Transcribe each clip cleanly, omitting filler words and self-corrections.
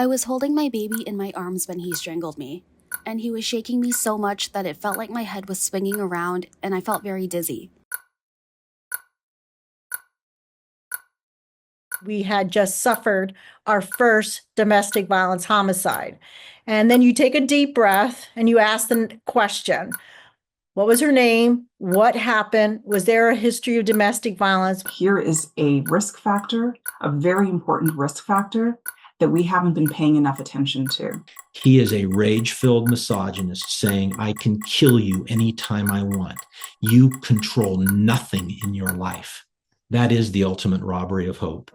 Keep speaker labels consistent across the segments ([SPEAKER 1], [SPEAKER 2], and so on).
[SPEAKER 1] I was holding my baby in my arms when he strangled me, and he was shaking me so much that it felt like my head was swinging around and I felt very dizzy.
[SPEAKER 2] We had just suffered our first domestic violence homicide. And then you take a deep breath and you ask the question, what was her name? What happened? Was there a history of domestic violence?
[SPEAKER 3] Here is a risk factor, a very important risk factor that we haven't been paying enough attention to.
[SPEAKER 4] He is a rage-filled misogynist saying, I can kill you anytime I want. You control nothing in your life. That is the ultimate robbery of hope.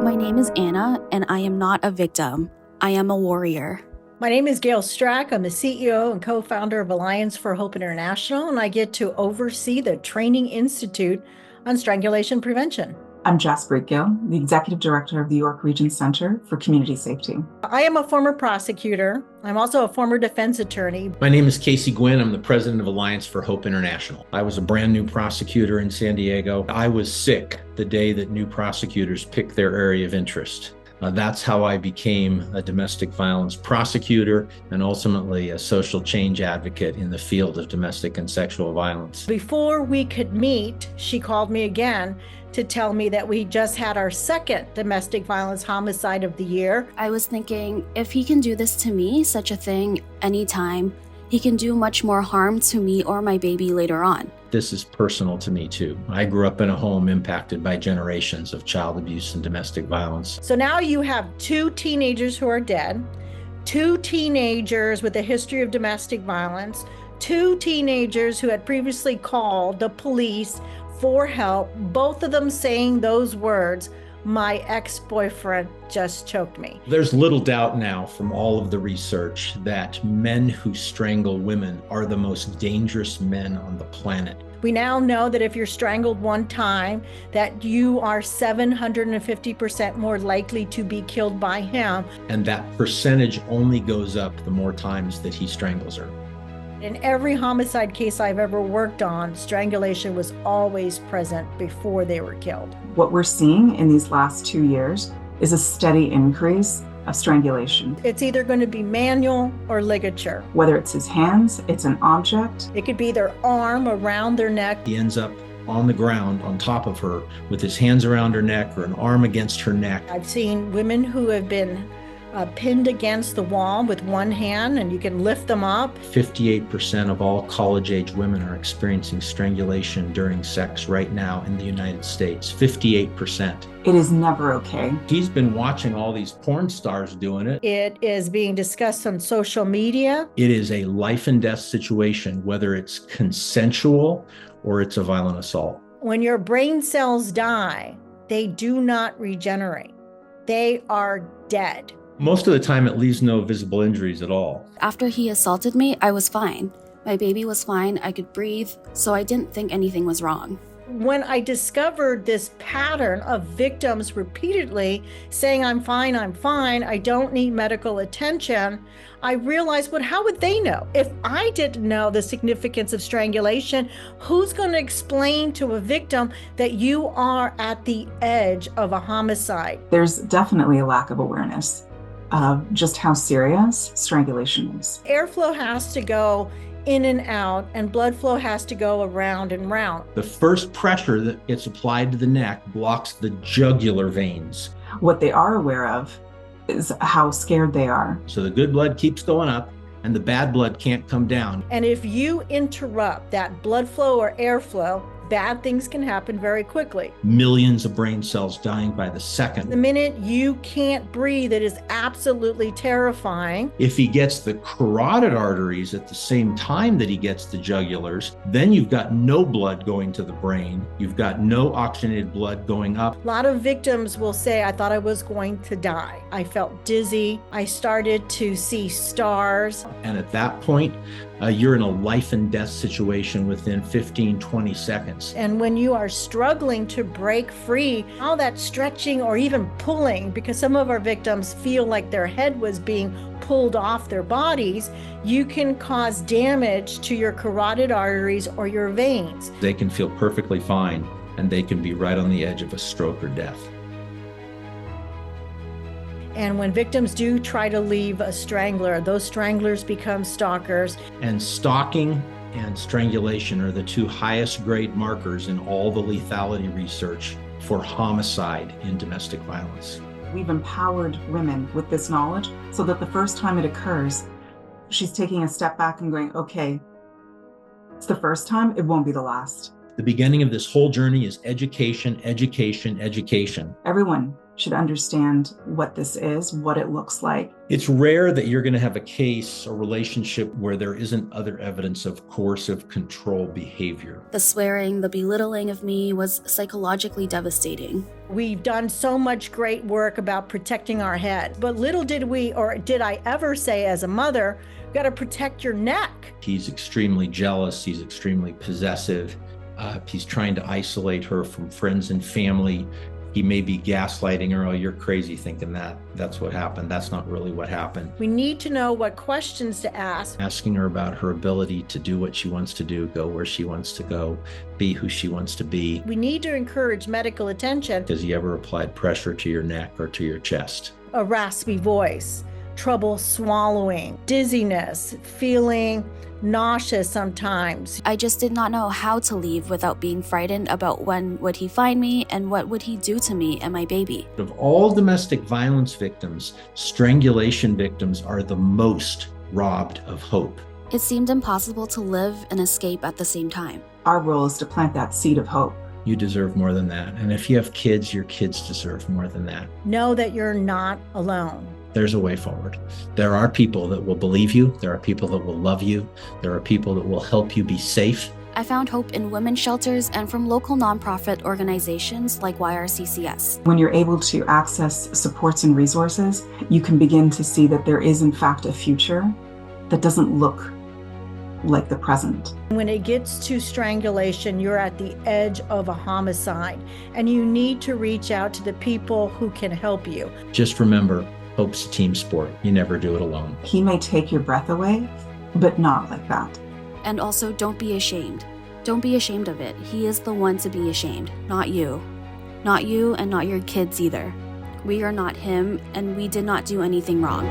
[SPEAKER 1] My name is Anna, and I am not a victim. I am a warrior.
[SPEAKER 2] My name is Gail Strack. I'm the CEO and co-founder of Alliance for Hope International, and I get to oversee the Training Institute on Strangulation Prevention.
[SPEAKER 3] I'm Jaspreet Gill, the Executive Director of the York Region Center for Community Safety.
[SPEAKER 2] I am a former prosecutor. I'm also a former defense attorney.
[SPEAKER 4] My name is Casey Gwynn. I'm the president of Alliance for Hope International. I was a brand new prosecutor in San Diego. I was sick the day that new prosecutors picked their area of interest. That's how I became a domestic violence prosecutor and ultimately a social change advocate in the field of domestic and sexual violence.
[SPEAKER 2] Before we could meet, she called me again to tell me that we just had our second domestic violence homicide of the year.
[SPEAKER 1] I was thinking, if he can do this to me, such a thing, anytime, he can do much more harm to me or my baby later on.
[SPEAKER 4] This is personal to me too. I grew up in a home impacted by generations of child abuse and domestic violence.
[SPEAKER 2] So now you have two teenagers who are dead, two teenagers with a history of domestic violence, two teenagers who had previously called the police for help, both of them saying those words, my ex-boyfriend just choked me.
[SPEAKER 4] There's little doubt now from all of the research that men who strangle women are the most dangerous men on the planet.
[SPEAKER 2] We now know that if you're strangled one time, that you are 750% more likely to be killed by him.
[SPEAKER 4] And that percentage only goes up the more times that he strangles her.
[SPEAKER 2] In every homicide case I've ever worked on, strangulation was always present before they were killed.
[SPEAKER 3] What we're seeing in these last 2 years is a steady increase of strangulation.
[SPEAKER 2] It's either going to be manual or ligature.
[SPEAKER 3] Whether it's his hands, it's an object.
[SPEAKER 2] It could be their arm around their neck.
[SPEAKER 4] He ends up on the ground on top of her with his hands around her neck or an arm against her neck.
[SPEAKER 2] I've seen women who have been pinned against the wall with one hand and you can lift them up.
[SPEAKER 4] 58% of all college-age women are experiencing strangulation during sex right now in the United States. 58%.
[SPEAKER 3] It is never okay.
[SPEAKER 4] He's been watching all these porn stars doing it.
[SPEAKER 2] It is being discussed on social media.
[SPEAKER 4] It is a life and death situation, whether it's consensual or it's a violent assault.
[SPEAKER 2] When your brain cells die, they do not regenerate. They are dead.
[SPEAKER 4] Most of the time, it leaves no visible injuries at all.
[SPEAKER 1] After he assaulted me, I was fine. My baby was fine, I could breathe, so I didn't think anything was wrong.
[SPEAKER 2] When I discovered this pattern of victims repeatedly saying, I'm fine, I don't need medical attention, I realized, well, how would they know? If I didn't know the significance of strangulation, who's going to explain to a victim that you are at the edge of a homicide?
[SPEAKER 3] There's definitely a lack of awareness of just how serious strangulation is.
[SPEAKER 2] Airflow has to go in and out, and blood flow has to go around and round.
[SPEAKER 4] The first pressure that gets applied to the neck blocks the jugular veins.
[SPEAKER 3] What they are aware of is how scared they are.
[SPEAKER 4] So the good blood keeps going up and the bad blood can't come down.
[SPEAKER 2] And if you interrupt that blood flow or airflow, bad things can happen very quickly.
[SPEAKER 4] Millions of brain cells dying by the second.
[SPEAKER 2] The minute you can't breathe, it is absolutely terrifying.
[SPEAKER 4] If he gets the carotid arteries at the same time that he gets the jugulars, then you've got no blood going to the brain. You've got no oxygenated blood going up.
[SPEAKER 2] A lot of victims will say, I thought I was going to die. I felt dizzy. I started to see stars.
[SPEAKER 4] And at that point, you're in a life and death situation within 15, 20 seconds.
[SPEAKER 2] And when you are struggling to break free, all that stretching or even pulling, because some of our victims feel like their head was being pulled off their bodies, you can cause damage to your carotid arteries or your veins.
[SPEAKER 4] They can feel perfectly fine, and they can be right on the edge of a stroke or death.
[SPEAKER 2] And when victims do try to leave a strangler, those stranglers become stalkers.
[SPEAKER 4] And stalking and strangulation are the two highest grade markers in all the lethality research for homicide in domestic violence.
[SPEAKER 3] We've empowered women with this knowledge so that the first time it occurs, she's taking a step back and going, okay, it's the first time, it won't be the last.
[SPEAKER 4] The beginning of this whole journey is education, education, education.
[SPEAKER 3] Everyone should understand what this is, what it looks like.
[SPEAKER 4] It's rare that you're going to have a case or relationship where there isn't other evidence of coercive control behavior.
[SPEAKER 1] The swearing, the belittling of me was psychologically devastating.
[SPEAKER 2] We've done so much great work about protecting our head, but little did we, or did I ever say as a mother, got to protect your neck.
[SPEAKER 4] He's extremely jealous. He's extremely possessive. He's trying to isolate her from friends and family. He may be gaslighting her. Oh, you're crazy thinking that's what happened. That's not really what happened.
[SPEAKER 2] We need to know what questions to ask.
[SPEAKER 4] Asking her about her ability to do what she wants to do, go where she wants to go, be who she wants to be.
[SPEAKER 2] We need to encourage medical attention.
[SPEAKER 4] Has he ever applied pressure to your neck or to your chest?
[SPEAKER 2] A raspy voice, trouble swallowing, dizziness, feeling nauseous sometimes.
[SPEAKER 1] I just did not know how to leave without being frightened about when would he find me and what would he do to me and my baby.
[SPEAKER 4] Of all domestic violence victims, strangulation victims are the most robbed of hope.
[SPEAKER 1] It seemed impossible to live and escape at the same time.
[SPEAKER 3] Our role is to plant that seed of hope.
[SPEAKER 4] You deserve more than that. And if you have kids, your kids deserve more than that.
[SPEAKER 2] Know that you're not alone.
[SPEAKER 4] There's a way forward. There are people that will believe you. There are people that will love you. There are people that will help you be safe.
[SPEAKER 1] I found hope in women's shelters and from local nonprofit organizations like yrccs.
[SPEAKER 3] When you're able to access supports and resources, you can begin to see that there is in fact a future that doesn't look like the present.
[SPEAKER 2] When it gets to strangulation, you're at the edge of a homicide, and you need to reach out to the people who can help you.
[SPEAKER 4] Just remember, hope's a team sport. You never do it alone.
[SPEAKER 3] He may take your breath away, but not like that.
[SPEAKER 1] And also, don't be ashamed. Don't be ashamed of it. He is the one to be ashamed, not you. Not you and not your kids either. We are not him, and we did not do anything wrong.